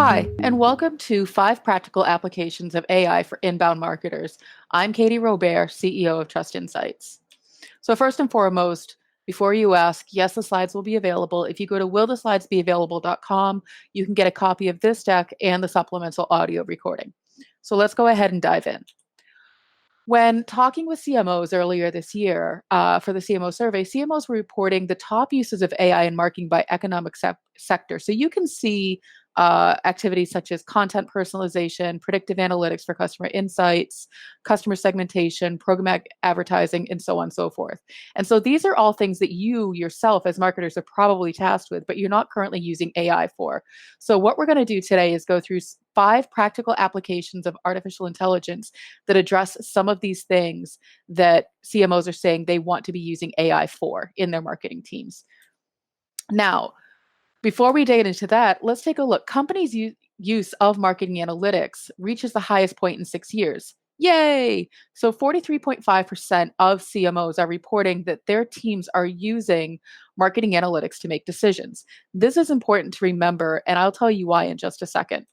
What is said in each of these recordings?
Hi, and welcome to 5 Practical Applications of AI for Inbound Marketers. I'm Katie Robbert, CEO of Trust Insights. So first and foremost, before you ask, yes, the slides will be available. If you go to willtheslidesbeavailable.com, you can get a copy of this deck and the supplemental audio recording. So let's go ahead and dive in. When talking with CMOs earlier this year for the CMO survey, CMOs were reporting the top uses of AI in marketing by economic sector. So you can see activities such as content personalization, predictive analytics for customer insights, customer segmentation, programmatic advertising, and so on and so forth. And so these are all things that you yourself as marketers are probably tasked with, but you're not currently using AI for. So what we're going to do today is go through 5 practical applications of artificial intelligence that address some of these things that CMOs are saying they want to be using AI for in their marketing teams. Now, before we dig into that, let's take a look. Companies' use of marketing analytics reaches the highest point in 6 years. Yay! So 43.5% of CMOs are reporting that their teams are using marketing analytics to make decisions. This is important to remember, and I'll tell you why in just a second.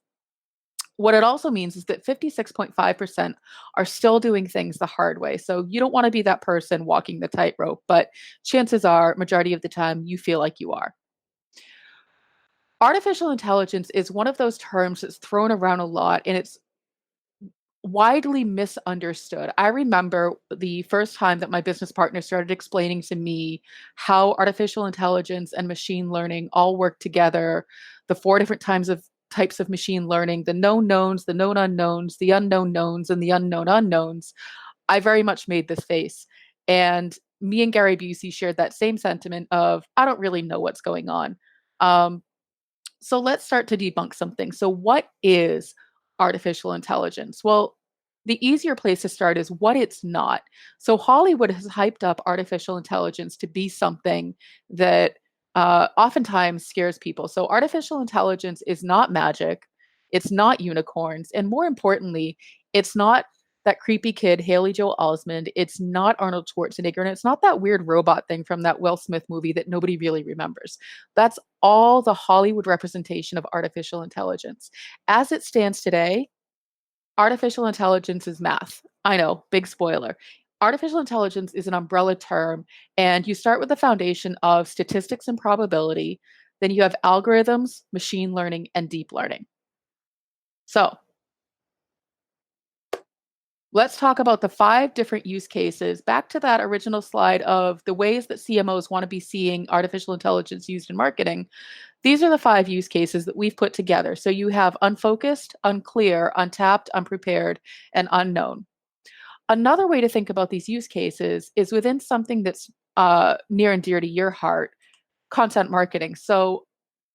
What it also means is that 56.5% are still doing things the hard way. So you don't want to be that person walking the tightrope, but chances are, majority of the time, you feel like you are. Artificial intelligence is one of those terms that's thrown around a lot and it's widely misunderstood. I remember the first time that my business partner started explaining to me how artificial intelligence and machine learning all work together, the 4 different types of machine learning, the known knowns, the known unknowns, the unknown knowns, and the unknown unknowns. I very much made this face. And me and Gary Busey shared that same sentiment of, I don't really know what's going on. Um, so let's start to debunk something. So, what is artificial intelligence? Well, the easier place to start is what it's not. So, Hollywood has hyped up artificial intelligence to be something that oftentimes scares people. So, artificial intelligence is not magic, it's not unicorns, and more importantly, it's not that creepy kid, Haley Joel Osment. It's not Arnold Schwarzenegger, and it's not that weird robot thing from that Will Smith movie that nobody really remembers. That's all the Hollywood representation of artificial intelligence. As it stands today, artificial intelligence is math. I know, big spoiler. Artificial intelligence is an umbrella term, and you start with the foundation of statistics and probability. Then you have algorithms, machine learning, and deep learning. So, let's talk about the 5 different use cases. Back to that original slide of the ways that CMOs want to be seeing artificial intelligence used in marketing. These are the 5 use cases that we've put together. So you have unfocused, unclear, untapped, unprepared, and unknown. Another way to think about these use cases is within something that's near and dear to your heart, content marketing. So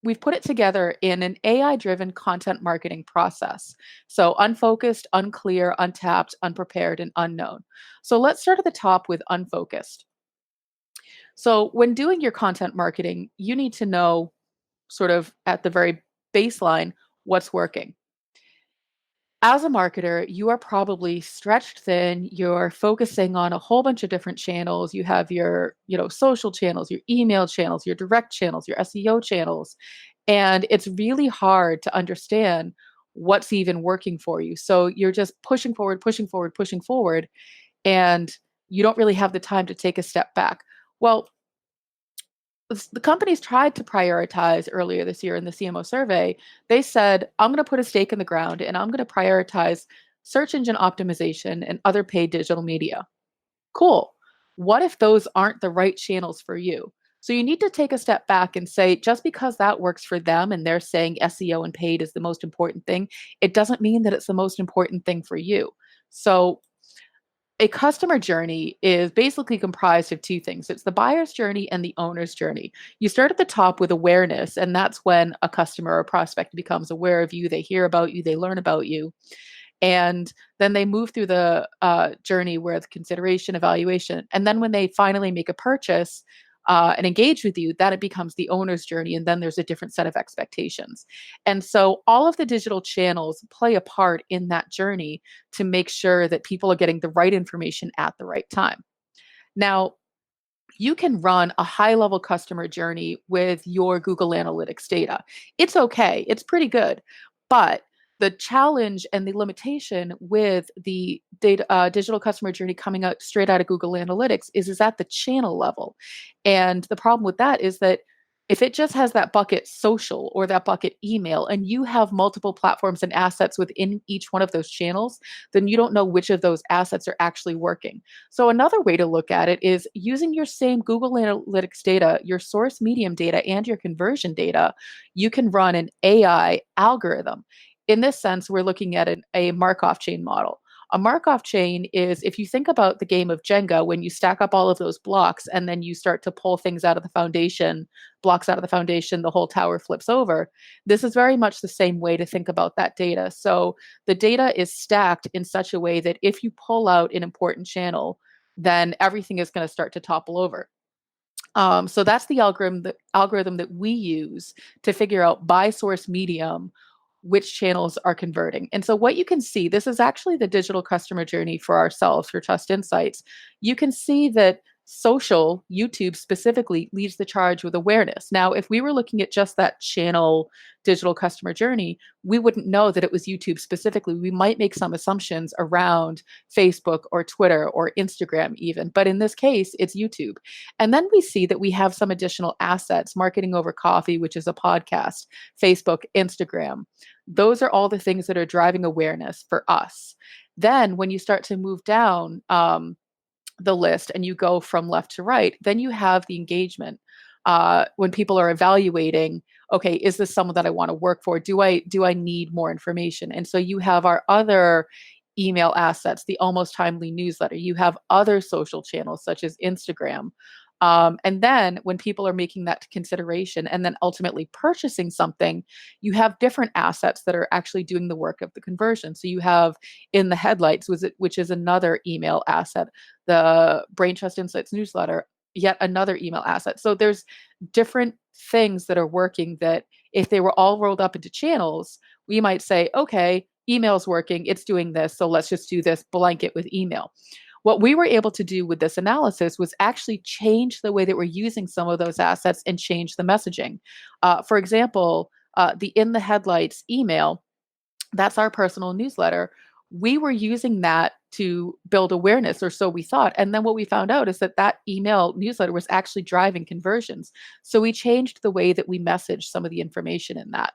we've put it together in an AI-driven content marketing process. So unfocused, unclear, untapped, unprepared, and unknown. So let's start at the top with unfocused. So when doing your content marketing, you need to know sort of at the very baseline what's working. As a marketer, you are probably stretched thin. You're focusing on a whole bunch of different channels. You have your, social channels, your email channels, your direct channels, your SEO channels, and it's really hard to understand what's even working for you. So you're just pushing forward, pushing forward, pushing forward, and you don't really have the time to take a step back. Well, the companies tried to prioritize earlier this year in the CMO survey. They said, I'm going to put a stake in the ground and I'm going to prioritize search engine optimization and other paid digital media. Cool. What if those aren't the right channels for you? So you need to take a step back and say, just because that works for them and they're saying SEO and paid is the most important thing, it doesn't mean that it's the most important thing for you. So a customer journey is basically comprised of 2 things. It's the buyer's journey and the owner's journey. You start at the top with awareness, and that's when a customer or prospect becomes aware of you. They hear about you, they learn about you. And then they move through the journey with consideration, evaluation. And then when they finally make a purchase and engage with you, that it becomes the owner's journey. And then there's a different set of expectations. And so all of the digital channels play a part in that journey to make sure that people are getting the right information at the right time. Now, you can run a high level customer journey with your Google Analytics data. It's okay, it's pretty good. But the challenge and the limitation with the digital customer journey coming out straight out of Google Analytics is at the channel level. And the problem with that is that if it just has that bucket social or that bucket email, and you have multiple platforms and assets within each one of those channels, then you don't know which of those assets are actually working. So, another way to look at it is using your same Google Analytics data, your source medium data, and your conversion data, you can run an AI algorithm. In this sense, we're looking at a Markov chain model. A Markov chain is, if you think about the game of Jenga, when you stack up all of those blocks and then you start to pull things out of the foundation, blocks out of the foundation, the whole tower flips over. This is very much the same way to think about that data. So the data is stacked in such a way that if you pull out an important channel, then everything is going to start to topple over. So that's the algorithm that we use to figure out by source medium which channels are converting. And so what you can see, this is actually the digital customer journey for ourselves for Trust Insights. You can see that social, YouTube specifically, leads the charge with awareness. Now, if we were looking at just that channel digital customer journey, we wouldn't know that it was YouTube specifically. We might make some assumptions around Facebook or Twitter or Instagram even, but in this case, it's YouTube. And then we see that we have some additional assets, Marketing Over Coffee, which is a podcast, Facebook, Instagram. Those are all the things that are driving awareness for us. Then when you start to move down the list and you go from left to right, then you have the engagement. When people are evaluating, okay, is this someone that I want to work for? Do I need more information? And so you have our other email assets, the Almost Timely newsletter. You have other social channels such as Instagram. And then when people are making that consideration and then ultimately purchasing something, you have different assets that are actually doing the work of the conversion. So you have In the Headlights, which is another email asset, the Brain Trust Insights newsletter, yet another email asset. So there's different things that are working that if they were all rolled up into channels, we might say, okay, email's working, it's doing this, so let's just do this blanket with email. What we were able to do with this analysis was actually change the way that we're using some of those assets and change the messaging. For example, the In the Headlights email, that's our personal newsletter. We were using that to build awareness, or so we thought. And then what we found out is that that email newsletter was actually driving conversions. So we changed the way that we message some of the information in that.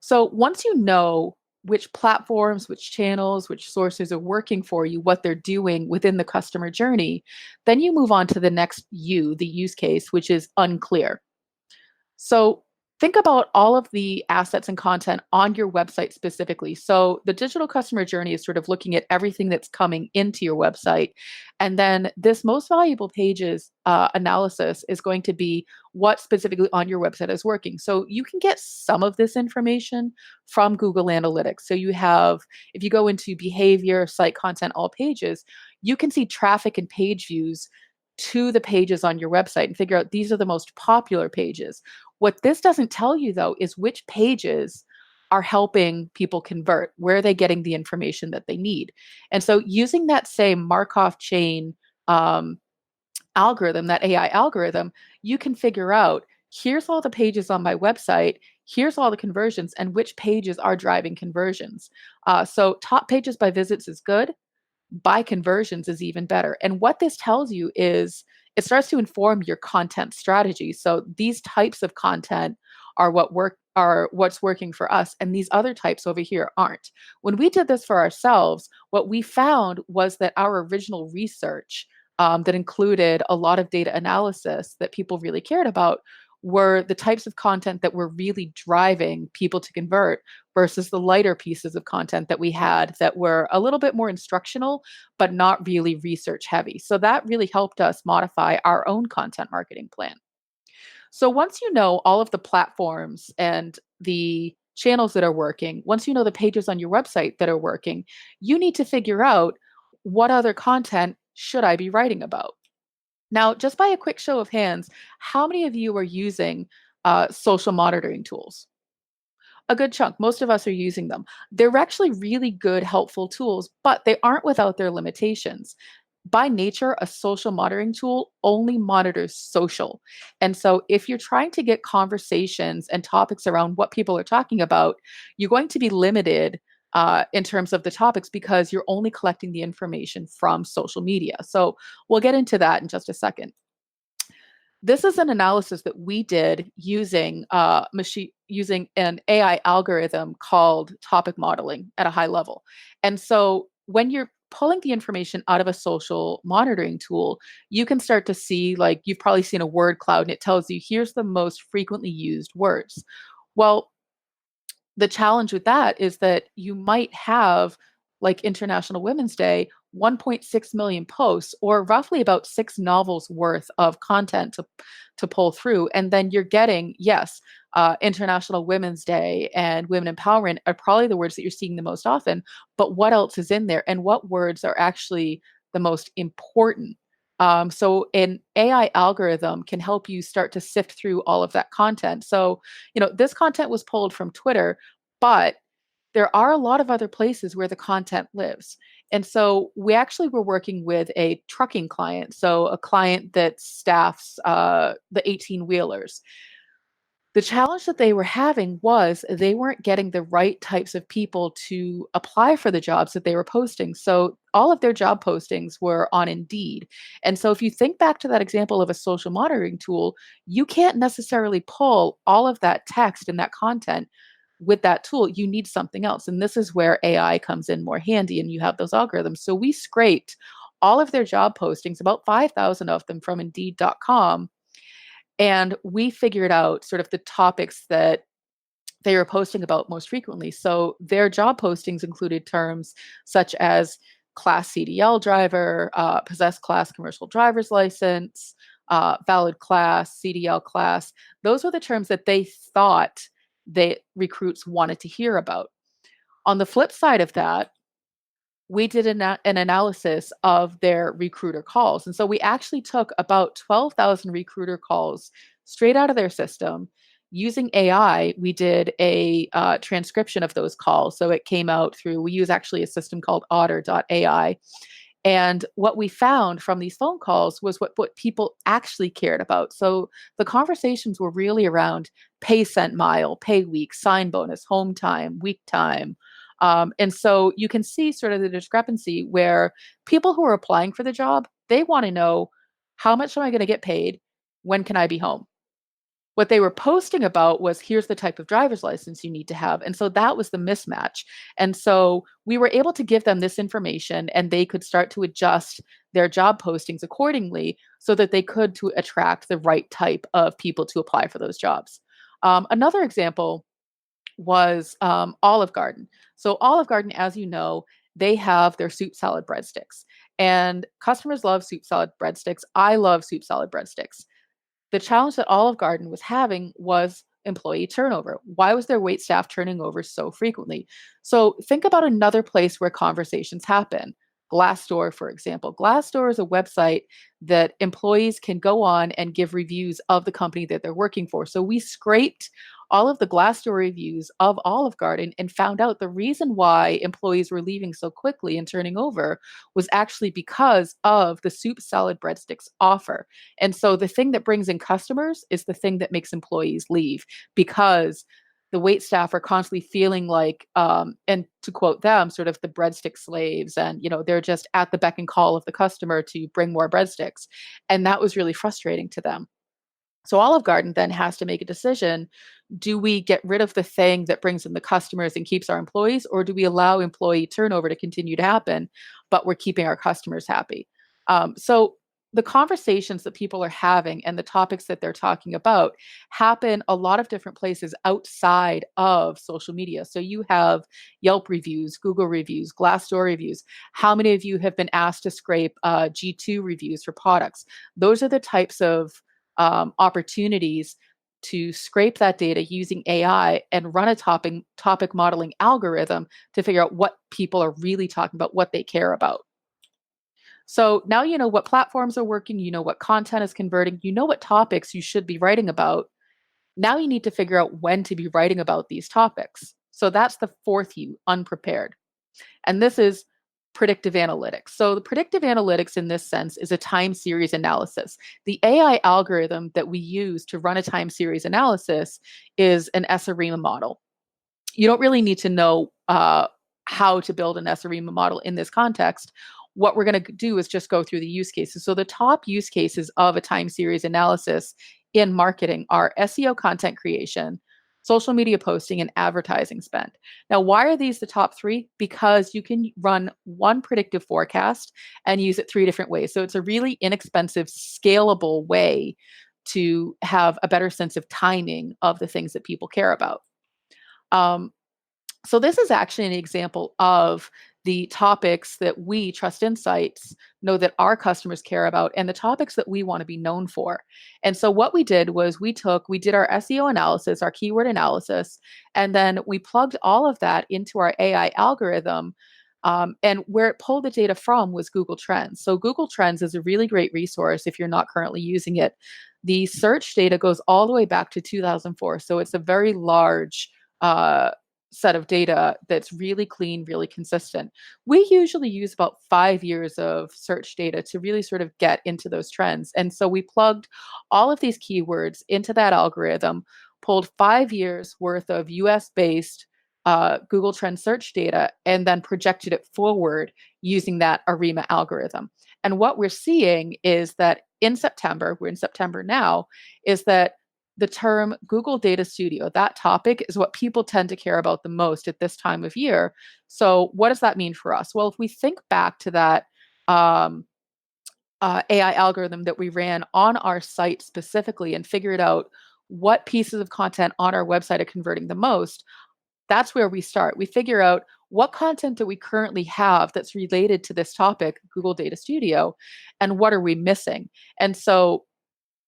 So once you know which platforms, which channels, which sources are working for you, what they're doing within the customer journey, then you move on to the next the use case, which is unclear. So think about all of the assets and content on your website specifically. So the digital customer journey is sort of looking at everything that's coming into your website. And then this most valuable pages analysis is going to be what specifically on your website is working. So you can get some of this information from Google Analytics. So you have, if you go into behavior, site content, all pages, you can see traffic and page views to the pages on your website and figure out these are the most popular pages. What this doesn't tell you, though, is which pages are helping people convert. Where are they getting the information that they need? And so, using that same Markov chain um, algorithm, that AI algorithm, you can figure out here's all the pages on my website, here's all the conversions, and which pages are driving conversions. So, top pages by visits is good, by conversions is even better. And what this tells you is it starts to inform your content strategy. So these types of content are what's working for us, and these other types over here aren't. When we did this for ourselves, what we found was that our original research that included a lot of data analysis that people really cared about were the types of content that were really driving people to convert versus the lighter pieces of content that we had that were a little bit more instructional, but not really research heavy. So that really helped us modify our own content marketing plan. So once you know all of the platforms and the channels that are working, once you know the pages on your website that are working, you need to figure out what other content should I be writing about. Now, just by a quick show of hands, how many of you are using social monitoring tools? A good chunk. Most of us are using them. They're actually really good, helpful tools, but they aren't without their limitations. By nature, a social monitoring tool only monitors social. And so if you're trying to get conversations and topics around what people are talking about, you're going to be limited in terms of the topics because you're only collecting the information from social media. So we'll get into that in just a second. This is an analysis that we did using an AI algorithm called topic modeling at a high level. And so when you're pulling the information out of a social monitoring tool, you can start to see, like, you've probably seen a word cloud and it tells you here's the most frequently used words. Well, the challenge with that is that you might have, like International Women's Day, 1.6 million posts, or roughly about 6 novels worth of content to pull through. And then you're getting, yes, International Women's Day and women empowerment are probably the words that you're seeing the most often. But what else is in there? And what words are actually the most important? So an AI algorithm can help you start to sift through all of that content. So, this content was pulled from Twitter, but there are a lot of other places where the content lives. And so we actually were working with a trucking client, so a client that staffs the 18 wheelers. The challenge that they were having was they weren't getting the right types of people to apply for the jobs that they were posting. So all of their job postings were on Indeed. And so if you think back to that example of a social monitoring tool, you can't necessarily pull all of that text and that content with that tool. You need something else. And this is where AI comes in more handy and you have those algorithms. So we scraped all of their job postings, about 5,000 of them from Indeed.com, and we figured out sort of the topics that they were posting about most frequently. So their job postings included terms such as class CDL driver, possess class commercial driver's license, valid class, CDL class. Those were the terms that they thought that recruits wanted to hear about. On the flip side of that, we did an analysis of their recruiter calls. And so we actually took about 12,000 recruiter calls straight out of their system. Using AI, we did a transcription of those calls. So it came out through, we use actually a system called otter.ai. And what we found from these phone calls was what people actually cared about. So the conversations were really around pay cent mile, pay week, sign bonus, home time, week time. And so you can see sort of the discrepancy where people who are applying for the job, they want to know, how much am I going to get paid? When can I be home? What they were posting about was, here's the type of driver's license you need to have. And so that was the mismatch. And so we were able to give them this information and they could start to adjust their job postings accordingly so that they could to attract the right type of people to apply for those jobs. Another example was Olive Garden. So Olive Garden, as you know, they have their soup salad breadsticks. And customers love soup salad breadsticks. I love soup salad breadsticks. The challenge that Olive Garden was having was employee turnover. Why was their wait staff turning over so frequently? So think about another place where conversations happen. Glassdoor, for example. Glassdoor is a website that employees can go on and give reviews of the company that they're working for. So we scraped all of the Glassdoor reviews of Olive Garden and found out the reason why employees were leaving so quickly and turning over was actually because of the soup salad breadsticks offer. And so the thing that brings in customers is the thing that makes employees leave, because the wait staff are constantly feeling like, and to quote them, sort of the breadstick slaves, and they're just at the beck and call of the customer to bring more breadsticks, and that was really frustrating to them. So Olive Garden then has to make a decision. Do we get rid of the thing that brings in the customers and keeps our employees, or do we allow employee turnover to continue to happen, but we're keeping our customers happy? So the conversations that people are having and the topics that they're talking about happen a lot of different places outside of social media. So you have Yelp reviews, Google reviews, Glassdoor reviews. How many of you have been asked to scrape G2 reviews for products? Those are the types of opportunities to scrape that data using AI and run a topic modeling algorithm to figure out what people are really talking about, what they care about. So now you know what platforms are working, you know what content is converting, you know what topics you should be writing about. Now you need to figure out when to be writing about these topics. So that's the fourth U, unprepared. And this is predictive analytics. So the predictive analytics in this sense is a time series analysis. The AI algorithm that we use to run a time series analysis is an SREMA model. You don't really need to know how to build an SREMA model in this context. What we're going to do is just go through the use cases. So the top use cases of a time series analysis in marketing are SEO content creation, social media posting, and advertising spend. Now, why are these the top three? Because you can run one predictive forecast and use it three different ways. So it's a really inexpensive, scalable way to have a better sense of timing of the things that people care about. Um, so this is actually an example of the topics that we, Trust Insights, know that our customers care about and the topics that we want to be known for. And so what we did was we did our SEO analysis, our keyword analysis, and then we plugged all of that into our AI algorithm. And where it pulled the data from was Google Trends. So Google Trends is a really great resource if you're not currently using it. The search data goes all the way back to 2004. So it's a very large set of data that's really clean, really consistent. We usually use about 5 years of search data to really sort of get into those trends. And so we plugged all of these keywords into that algorithm, pulled 5 years worth of US based Google Trend search data, and then projected it forward using that ARIMA algorithm. And what we're seeing is that in September, we're in September now, is that the term Google Data Studio, that topic is what people tend to care about the most at this time of year. So, what does that mean for us? Well, if we think back to that AI algorithm that we ran on our site specifically and figured out what pieces of content on our website are converting the most, that's where we start. We figure out what content do we currently have that's related to this topic, Google Data Studio, and what are we missing? And so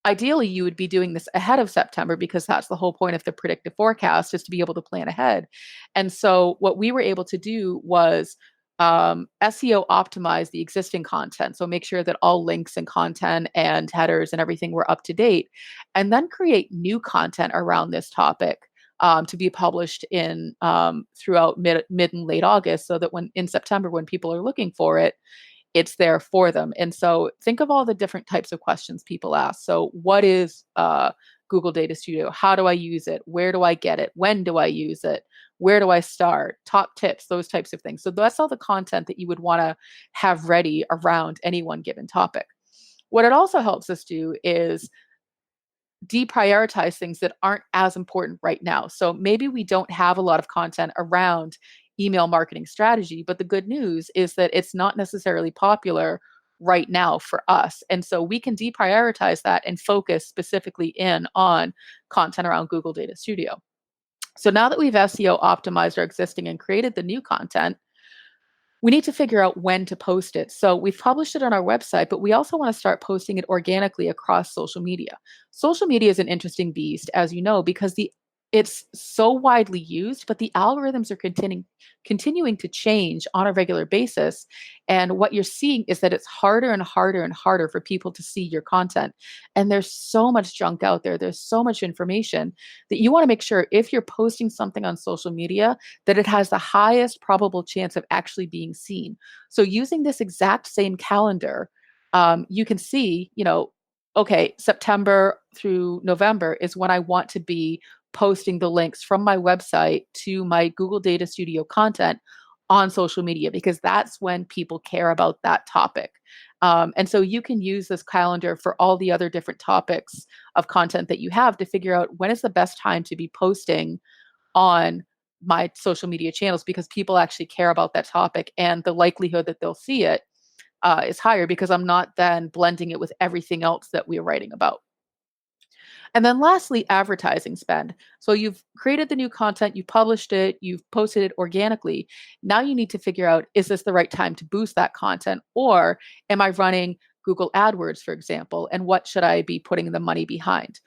ideally, you would be doing this ahead of September because that's the whole point of the predictive forecast is to be able to plan ahead. And so what we were able to do was SEO optimize the existing content. So make sure that all links and content and headers and everything were up to date, and then create new content around this topic to be published in throughout mid and late August, so that when in September, when people are looking for it, it's there for them. And so think of all the different types of questions people ask. So what is Google Data Studio? How do I use it? Where do I get it? When do I use it? Where do I start? Top tips, those types of things. So that's all the content that you would want to have ready around any one given topic. What it also helps us do is deprioritize things that aren't as important right now. So maybe we don't have a lot of content around email marketing strategy, but the good news is that it's not necessarily popular right now for us. And so we can deprioritize that and focus specifically in on content around Google Data Studio. So now that we've SEO optimized our existing and created the new content, we need to figure out when to post it. So we've published it on our website, but we also want to start posting it organically across social media. Social media is an interesting beast, as you know, because it's so widely used, but the algorithms are continuing to change on a regular basis. And what you're seeing is that it's harder and harder and harder for people to see your content. And there's so much junk out there. There's so much information that you want to make sure if you're posting something on social media, that it has the highest probable chance of actually being seen. So using this exact same calendar, you can see, okay, September through November is when I want to be posting the links from my website to my Google Data Studio content on social media, because that's when people care about that topic. And so you can use this calendar for all the other different topics of content that you have to figure out when is the best time to be posting on my social media channels, because people actually care about that topic and the likelihood that they'll see it is higher because I'm not then blending it with everything else that we're writing about. And then lastly, advertising spend. So you've created the new content, you published it, you've posted it organically. Now you need to figure out, is this the right time to boost that content? Or am I running Google AdWords, for example? And what should I be putting the money behind?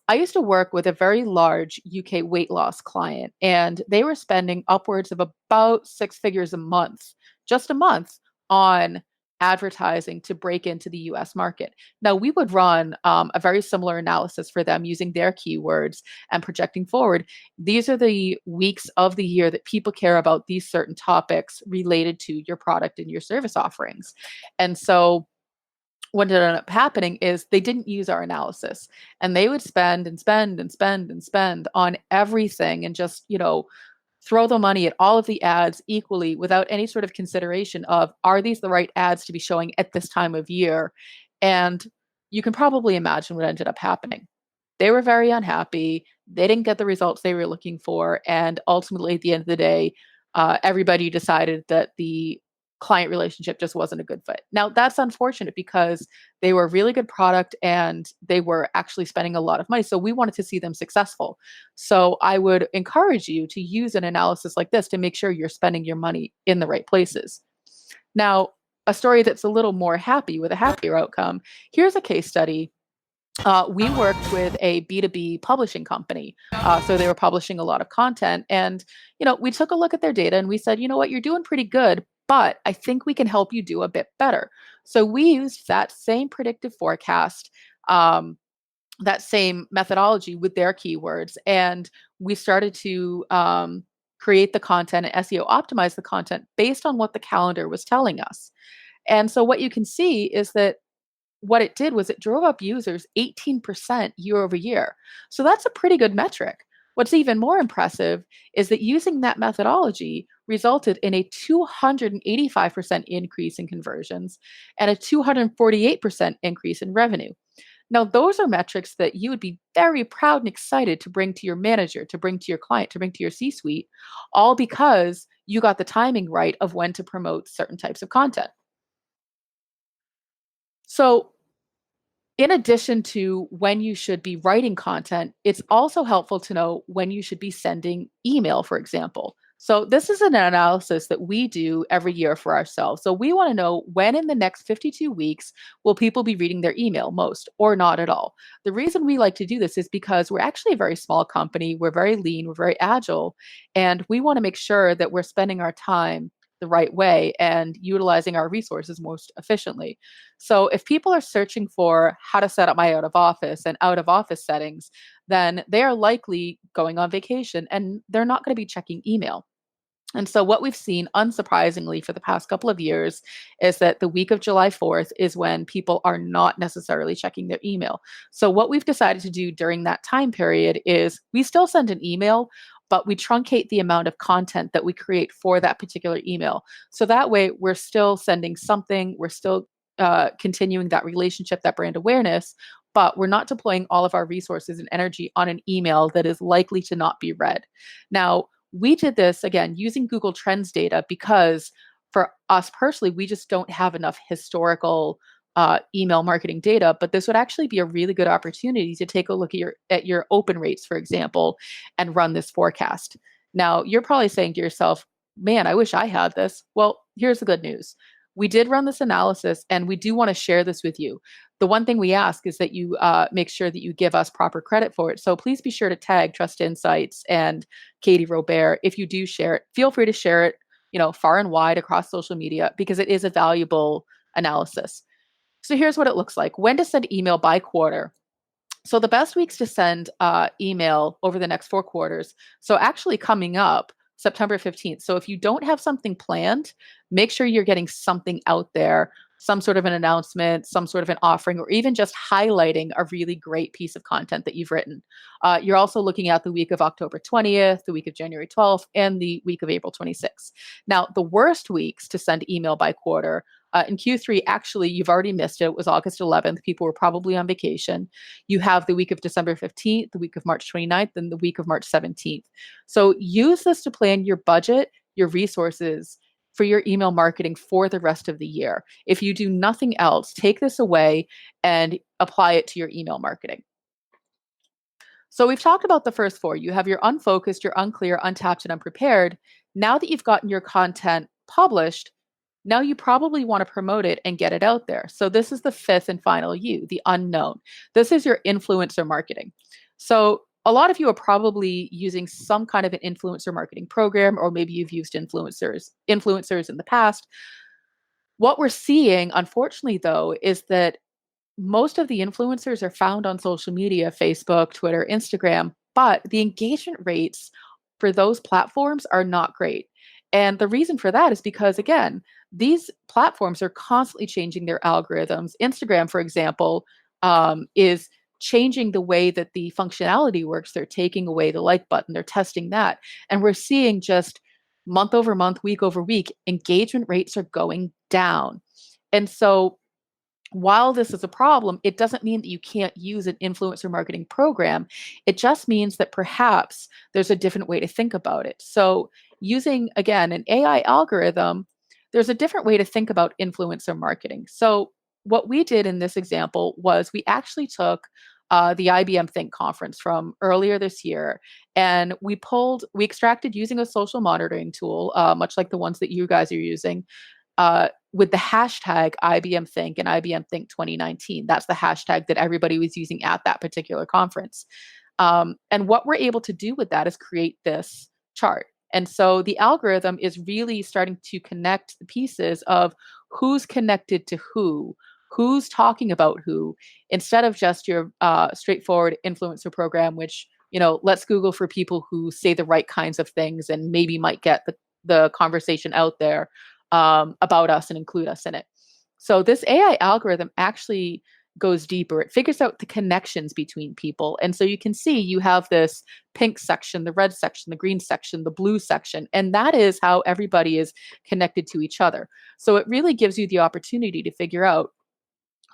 I used to work with a very large UK weight loss client, and they were spending upwards of about 6 figures a month, just a month, on advertising to break into the US market. Now, we would run a very similar analysis for them using their keywords and projecting forward. These are the weeks of the year that people care about these certain topics related to your product and your service offerings. And so, what ended up happening is they didn't use our analysis, and they would spend and spend and spend and spend on everything and just, throw the money at all of the ads equally without any sort of consideration of, are these the right ads to be showing at this time of year? And you can probably imagine what ended up happening. They were very unhappy. They didn't get the results they were looking for. And ultimately, at the end of the day, everybody decided that the client relationship just wasn't a good fit. Now, that's unfortunate because they were a really good product and they were actually spending a lot of money. So we wanted to see them successful. So I would encourage you to use an analysis like this to make sure you're spending your money in the right places. Now, a story that's a little more happy with a happier outcome. Here's a case study. We worked with a B2B publishing company. So they were publishing a lot of content. And, we took a look at their data and we said, you know what, you're doing pretty good, but I think we can help you do a bit better. So we used that same predictive forecast, that same methodology with their keywords. And we started to create the content and SEO optimize the content based on what the calendar was telling us. And so what you can see is that what it did was it drove up users 18% year over year. So that's a pretty good metric. What's even more impressive is that using that methodology resulted in a 285% increase in conversions and a 248% increase in revenue. Now, those are metrics that you would be very proud and excited to bring to your manager, to bring to your client, to bring to your C suite, all because you got the timing right of when to promote certain types of content. So, in addition to when you should be writing content, it's also helpful to know when you should be sending email, for example. So, this is an analysis that we do every year for ourselves. So, we want to know when in the next 52 weeks will people be reading their email most or not at all. The reason we like to do this is because we're actually a very small company, we're very lean, we're very agile, and we want to make sure that we're spending our time the right way and utilizing our resources most efficiently. So if people are searching for how to set up my out of office and out of office settings, then they are likely going on vacation and they're not going to be checking email. And so, what we've seen, unsurprisingly, for the past couple of years is that the week of July 4th is when people are not necessarily checking their email. So, what we've decided to do during that time period is we still send an email, but we truncate the amount of content that we create for that particular email. So that way, we're still sending something, we're still continuing that relationship, that brand awareness, but we're not deploying all of our resources and energy on an email that is likely to not be read. Now, we did this again using Google Trends data because for us personally, we just don't have enough historical email marketing data. But this would actually be a really good opportunity to take a look at your open rates, for example, and run this forecast. Now, you're probably saying to yourself, "Man, I wish I had this." Well, here's the good news. We did run this analysis, and we do want to share this with you. The one thing we ask is that you make sure that you give us proper credit for it. So please be sure to tag Trust Insights and Katie Robbert. If you do share it, feel free to share it, far and wide across social media because it is a valuable analysis. So here's what it looks like. When to send email by quarter. So the best weeks to send email over the next 4 quarters. So actually coming up September 15th. So if you don't have something planned, make sure you're getting something out there, some sort of an announcement, some sort of an offering, or even just highlighting a really great piece of content that you've written. You're also looking at the week of October 20th, the week of January 12th, and the week of April 26th. Now, the worst weeks to send email by quarter in Q3, actually, you've already missed it. It was August 11th. People were probably on vacation. You have the week of December 15th, the week of March 29th, and the week of March 17th. So use this to plan your budget, your resources for your email marketing for the rest of the year. If you do nothing else, take this away and apply it to your email marketing. So we've talked about the first four. You have your unfocused, your unclear, untapped, and unprepared. Now that you've gotten your content published, now you probably want to promote it and get it out there. So this is the fifth and final U, the unknown. This is your influencer marketing. So a lot of you are probably using some kind of an influencer marketing program, or maybe you've used influencers in the past. What we're seeing, unfortunately, though, is that most of the influencers are found on social media, Facebook, Twitter, Instagram, but the engagement rates for those platforms are not great. And the reason for that is because, again, these platforms are constantly changing their algorithms. Instagram, for example, is changing the way that the functionality works. They're taking away the like button, they're testing that. And we're seeing just month over month, week over week, engagement rates are going down. And so while this is a problem, it doesn't mean that you can't use an influencer marketing program. It just means that perhaps there's a different way to think about it. So, using again an AI algorithm, there's a different way to think about influencer marketing. So, what we did in this example was we actually took the IBM Think conference from earlier this year, and we extracted using a social monitoring tool, much like the ones that you guys are using, with the hashtag IBM Think and IBM Think 2019. That's the hashtag that everybody was using at that particular conference. And what we're able to do with that is create this chart. And so the algorithm is really starting to connect the pieces of who's connected to who's talking about who, instead of just your straightforward influencer program, which, let's Google for people who say the right kinds of things and maybe might get the conversation out there about us and include us in it. So this AI algorithm actually goes deeper. It figures out the connections between people. And so you can see you have this pink section, the red section, the green section, the blue section, and that is how everybody is connected to each other. So it really gives you the opportunity to figure out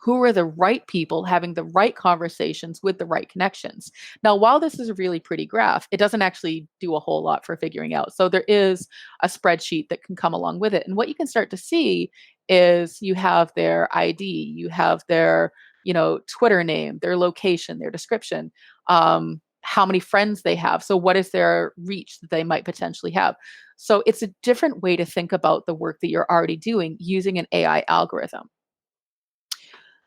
who are the right people having the right conversations with the right connections. Now, while this is a really pretty graph, it doesn't actually do a whole lot for figuring out. So there is a spreadsheet that can come along with it. And what you can start to see is you have their ID, you have their, Twitter name, their location, their description, how many friends they have. So what is their reach that they might potentially have? So it's a different way to think about the work that you're already doing using an AI algorithm.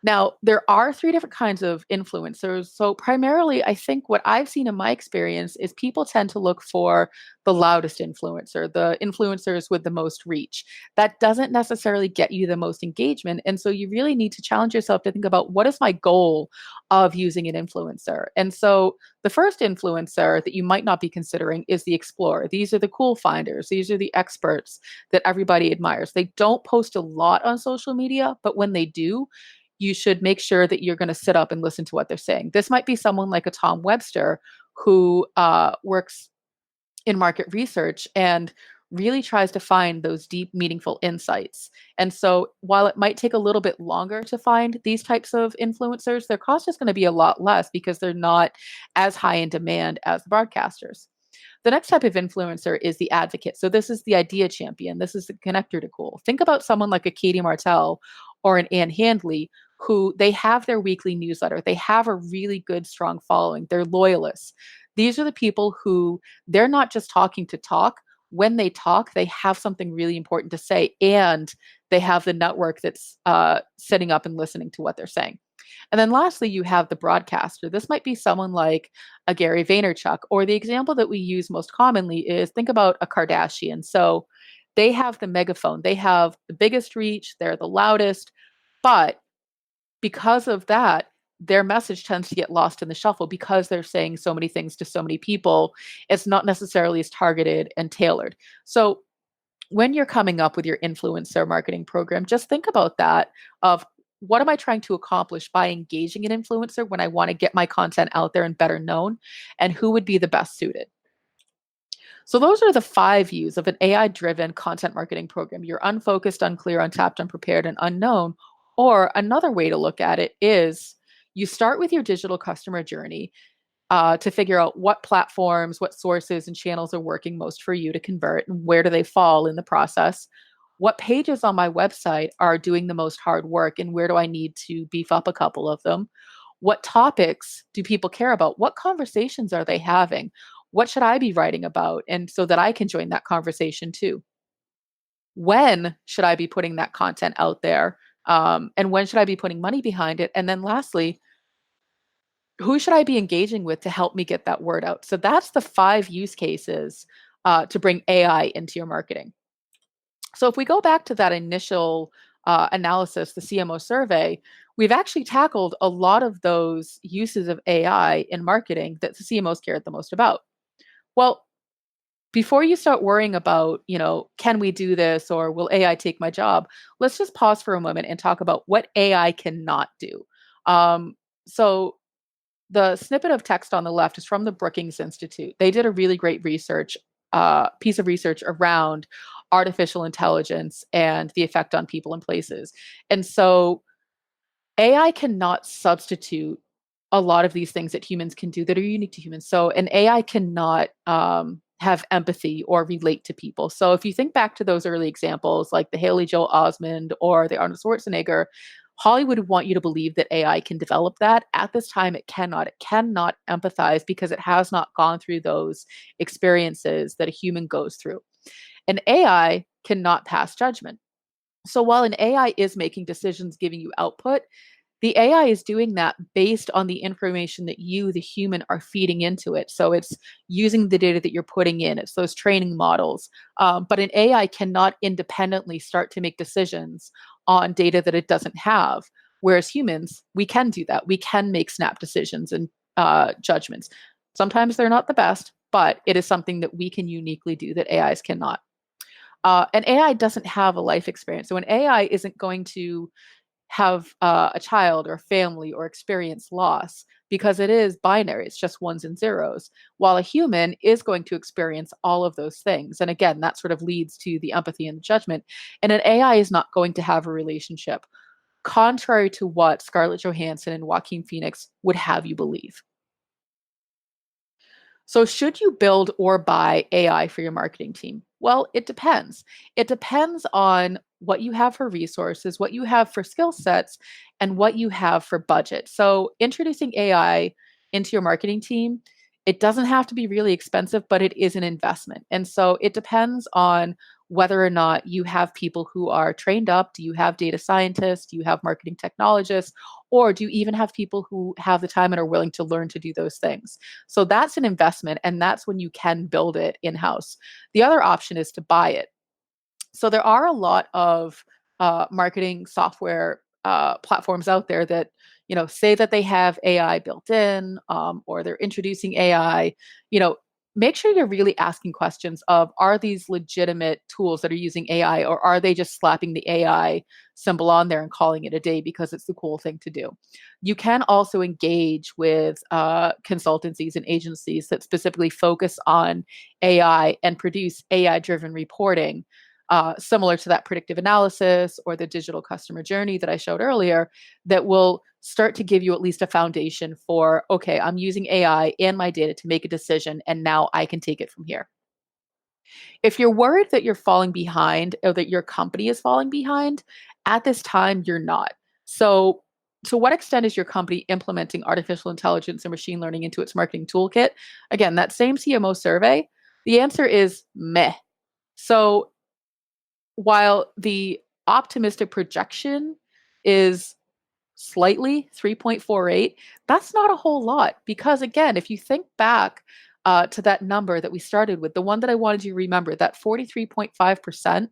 Now, there are three different kinds of influencers. So, primarily, I think what I've seen in my experience is people tend to look for the loudest influencer, the influencers with the most reach. That doesn't necessarily get you the most engagement. And so, you really need to challenge yourself to think about, what is my goal of using an influencer? And so, the first influencer that you might not be considering is the explorer. These are the cool finders, these are the experts that everybody admires. They don't post a lot on social media, but when they do, you should make sure that you're going to sit up and listen to what they're saying. This might be someone like a Tom Webster who works in market research and really tries to find those deep, meaningful insights. And so, while it might take a little bit longer to find these types of influencers, their cost is going to be a lot less because they're not as high in demand as the broadcasters. The next type of influencer is the advocate. So this is the idea champion. This is the connector to cool. Think about someone like a Katie Martell or an Ann Handley, who they have their weekly newsletter. They have a really good, strong following. They're loyalists. These are the people who they're not just talking to talk. When they talk, they have something really important to say, and they have the network that's setting up and listening to what they're saying. And then lastly, you have the broadcaster. This might be someone like a Gary Vaynerchuk, or the example that we use most commonly is, think about a Kardashian. So they have the megaphone, they have the biggest reach, they're the loudest, but because of that, their message tends to get lost in the shuffle because they're saying so many things to so many people. It's not necessarily as targeted and tailored. So when you're coming up with your influencer marketing program, just think about that of, what am I trying to accomplish by engaging an influencer when I want to get my content out there and better known, and who would be the best suited? So those are the 5 views of an AI driven content marketing program. You're unfocused, unclear, untapped, unprepared, and unknown. Or another way to look at it is, you start with your digital customer journey to figure out what platforms, what sources and channels are working most for you to convert, and where do they fall in the process. What pages on my website are doing the most hard work, and where do I need to beef up a couple of them? What topics do people care about? What conversations are they having? What should I be writing about? And so that I can join that conversation too. When should I be putting that content out there? And when should I be putting money behind it? And then lastly, who should I be engaging with to help me get that word out? So that's the 5 use cases to bring AI into your marketing. So if we go back to that initial analysis, the CMO survey, we've actually tackled a lot of those uses of AI in marketing that the CMOs care the most about. Well, before you start worrying about, can we do this or will AI take my job? Let's just pause for a moment and talk about what AI cannot do. So the snippet of text on the left is from the Brookings Institute. They did a really great piece of research around artificial intelligence and the effect on people and places. And so AI cannot substitute a lot of these things that humans can do that are unique to humans. So an AI cannot have empathy or relate to people. So if you think back to those early examples, like the Haley Joel Osment or the Arnold Schwarzenegger, Hollywood would want you to believe that AI can develop that. At this time, it cannot. It cannot empathize because it has not gone through those experiences that a human goes through. An AI cannot pass judgment. So while an AI is making decisions, giving you output, the AI is doing that based on the information that you, the human, are feeding into it. So it's using the data that you're putting in, it's those training models. But an AI cannot independently start to make decisions on data that it doesn't have. Whereas humans, we can do that. We can make snap decisions and judgments. Sometimes they're not the best, but it is something that we can uniquely do that AIs cannot. And AI doesn't have a life experience. So an AI isn't going to have a child or family or experience loss because it is binary. It's just ones and zeros. While a human is going to experience all of those things. And again, that sort of leads to the empathy and the judgment. And an AI is not going to have a relationship, contrary to what Scarlett Johansson and Joaquin Phoenix would have you believe. So, should you build or buy AI for your marketing team? Well, it depends. It depends on what you have for resources, what you have for skill sets, and what you have for budget. So, introducing AI into your marketing team, it doesn't have to be really expensive, but it is an investment. And so, it depends on whether or not you have people who are trained up. Do you have data scientists? Do you have marketing technologists? Or do you even have people who have the time and are willing to learn to do those things? So that's an investment, and that's when you can build it in house. The other option is to buy it. So there are a lot of marketing software platforms out there that say that they have AI built in, or they're introducing AI. Make sure you're really asking questions of, are these legitimate tools that are using AI, or are they just slapping the AI symbol on there and calling it a day because it's the cool thing to do? You can also engage with consultancies and agencies that specifically focus on AI and produce AI driven reporting, similar to that predictive analysis or the digital customer journey that I showed earlier, that will start to give you at least a foundation for, okay, I'm using AI and my data to make a decision, and now I can take it from here. If you're worried that you're falling behind or that your company is falling behind, at this time, you're not. So, to what extent is your company implementing artificial intelligence and machine learning into its marketing toolkit? Again, that same CMO survey, the answer is meh. So, while the optimistic projection is slightly 3.48, that's not a whole lot because, again, if you think back to that number that we started with, the one that I wanted you to remember, that 43.5%,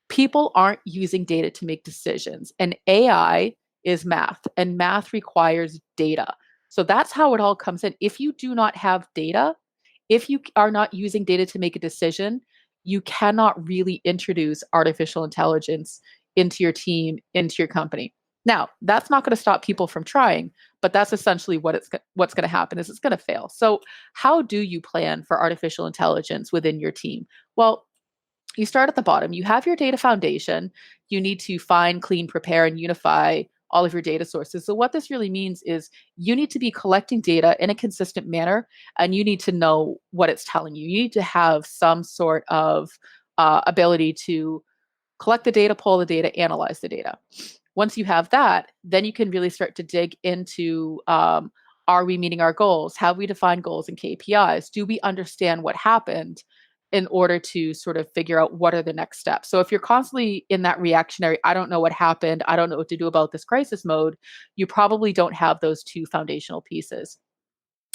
people aren't using data to make decisions. And AI is math, and math requires data. So that's how it all comes in. If you do not have data, if you are not using data to make a decision, you cannot really introduce artificial intelligence into your team, into your company. Now, that's not going to stop people from trying, but that's essentially what's going to happen is it's going to fail. So, how do you plan for artificial intelligence within your team? Well, you start at the bottom. You have your data foundation. You need to find, clean, prepare, and unify all of your data sources. So, what this really means is you need to be collecting data in a consistent manner, and you need to know what it's telling you. You need to have some sort of ability to collect the data, pull the data, analyze the data. Once you have that, then you can really start to dig into, are we meeting our goals? Have we defined goals and KPIs? Do we understand what happened in order to sort of figure out what are the next steps? So if you're constantly in that reactionary, I don't know what happened, I don't know what to do about this crisis mode, you probably don't have those two foundational pieces.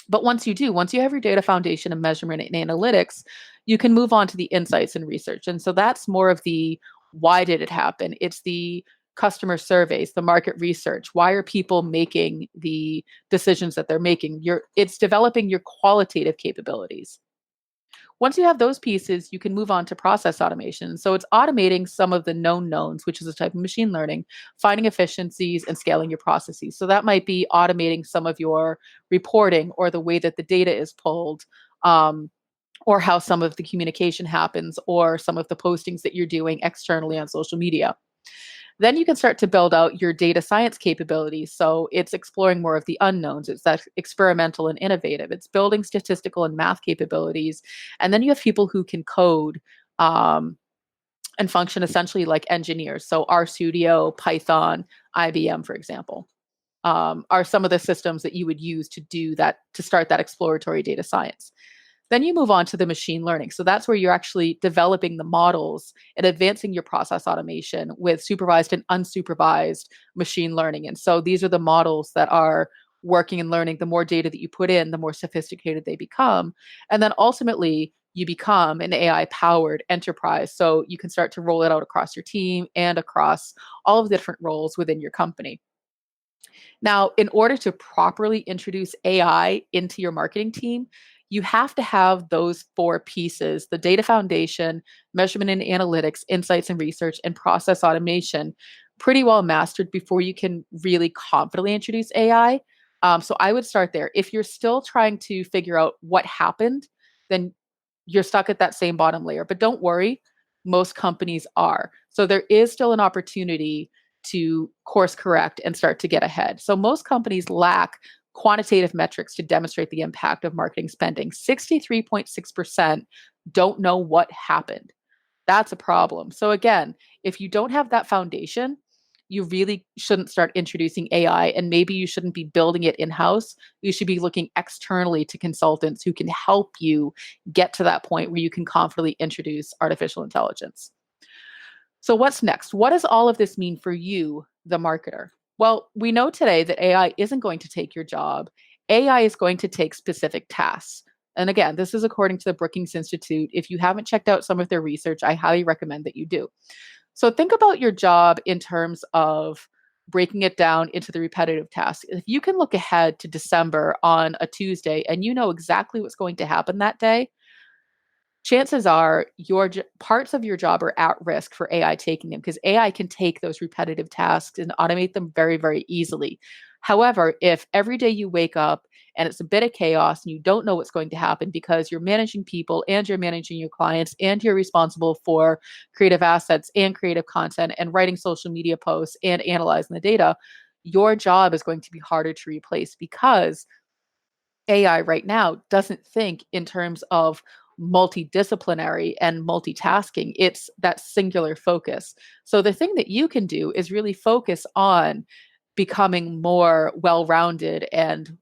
But once you do, once you have your data foundation and measurement and analytics, you can move on to the insights and research. And so that's more of the why did it happen? It's the customer surveys, the market research. Why are people making the decisions that they're making? It's developing your qualitative capabilities. Once you have those pieces, you can move on to process automation. So it's automating some of the known knowns, which is a type of machine learning, finding efficiencies and scaling your processes. So that might be automating some of your reporting or the way that the data is pulled, or how some of the communication happens, or some of the postings that you're doing externally on social media. Then you can start to build out your data science capabilities. So it's exploring more of the unknowns. It's that experimental and innovative. It's building statistical and math capabilities. And then you have people who can code, and function essentially like engineers. So RStudio, Python, IBM, for example, are some of the systems that you would use to do that, to start that exploratory data science. Then you move on to the machine learning. So that's where you're actually developing the models and advancing your process automation with supervised and unsupervised machine learning. And so these are the models that are working and learning. The more data that you put in, the more sophisticated they become. And then ultimately, you become an AI powered enterprise. So you can start to roll it out across your team and across all of the different roles within your company. Now, in order to properly introduce AI into your marketing team, you have to have those four pieces: the data foundation, measurement and analytics, insights and research, and process automation pretty well mastered before you can really confidently introduce AI. So I would start there. If you're still trying to figure out what happened, then you're stuck at that same bottom layer. But don't worry, most companies are. So there is still an opportunity to course correct and start to get ahead. So most companies lack quantitative metrics to demonstrate the impact of marketing spending. 63.6% don't know what happened. That's a problem. So again, if you don't have that foundation, you really shouldn't start introducing AI, and maybe you shouldn't be building it in-house. You should be looking externally to consultants who can help you get to that point where you can confidently introduce artificial intelligence. So what's next? What does all of this mean for you, the marketer? Well, we know today that AI isn't going to take your job. AI is going to take specific tasks. And again, this is according to the Brookings Institute. If you haven't checked out some of their research, I highly recommend that you do. So think about your job in terms of breaking it down into the repetitive tasks. If you can look ahead to December on a Tuesday and you know exactly what's going to happen that day, chances are parts of your job are at risk for AI taking them, because AI can take those repetitive tasks and automate them very, very easily. However, if every day you wake up and it's a bit of chaos and you don't know what's going to happen because you're managing people and you're managing your clients and you're responsible for creative assets and creative content and writing social media posts and analyzing the data, your job is going to be harder to replace, because AI right now doesn't think in terms of multidisciplinary and multitasking. It's that singular focus. So the thing that you can do is really focus on becoming more well-rounded and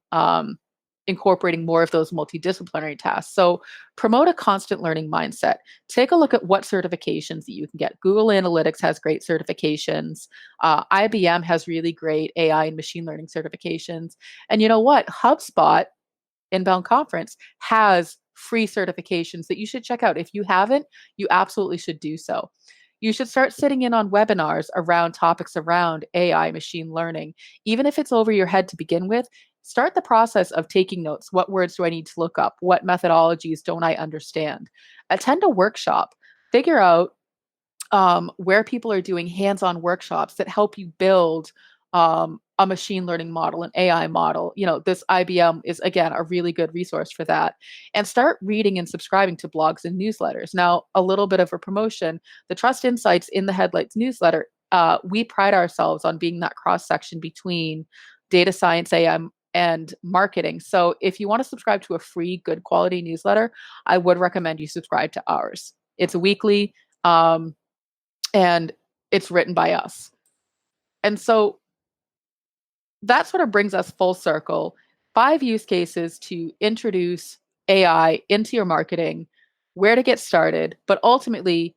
incorporating more of those multidisciplinary tasks. So promote a constant learning mindset. Take a look at what certifications that you can get. Google Analytics has great certifications. IBM has really great AI and machine learning certifications. And you know what? HubSpot Inbound Conference has free certifications that you should check out. If you haven't, you absolutely should do so. You should start sitting in on webinars around topics around AI, machine learning. Even if it's over your head to begin with, start the process of taking notes. What words do I need to look up? What methodologies don't I understand? Attend a workshop. Figure out where people are doing hands-on workshops that help you build a machine learning model, an AI model. This IBM is, again, a really good resource for that. And start reading and subscribing to blogs and newsletters. Now, a little bit of a promotion: the Trust Insights in the Headlights newsletter. We pride ourselves on being that cross section between data science, AI, and marketing. So if you want to subscribe to a free, good quality newsletter, I would recommend you subscribe to ours. It's weekly. And it's written by us. And so that sort of brings us full circle. 5 use cases to introduce AI into your marketing, where to get started, but ultimately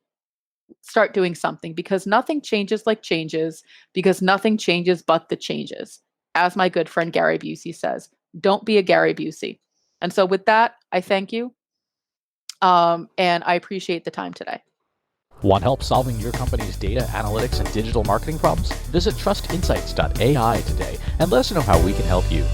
start doing something, because nothing changes like changes, because nothing changes but the changes. As my good friend Gary Busey says, don't be a Gary Busey. And so with that, I thank you. And I appreciate the time today. Want help solving your company's data, analytics, and digital marketing problems? Visit trustinsights.ai today and let us know how we can help you.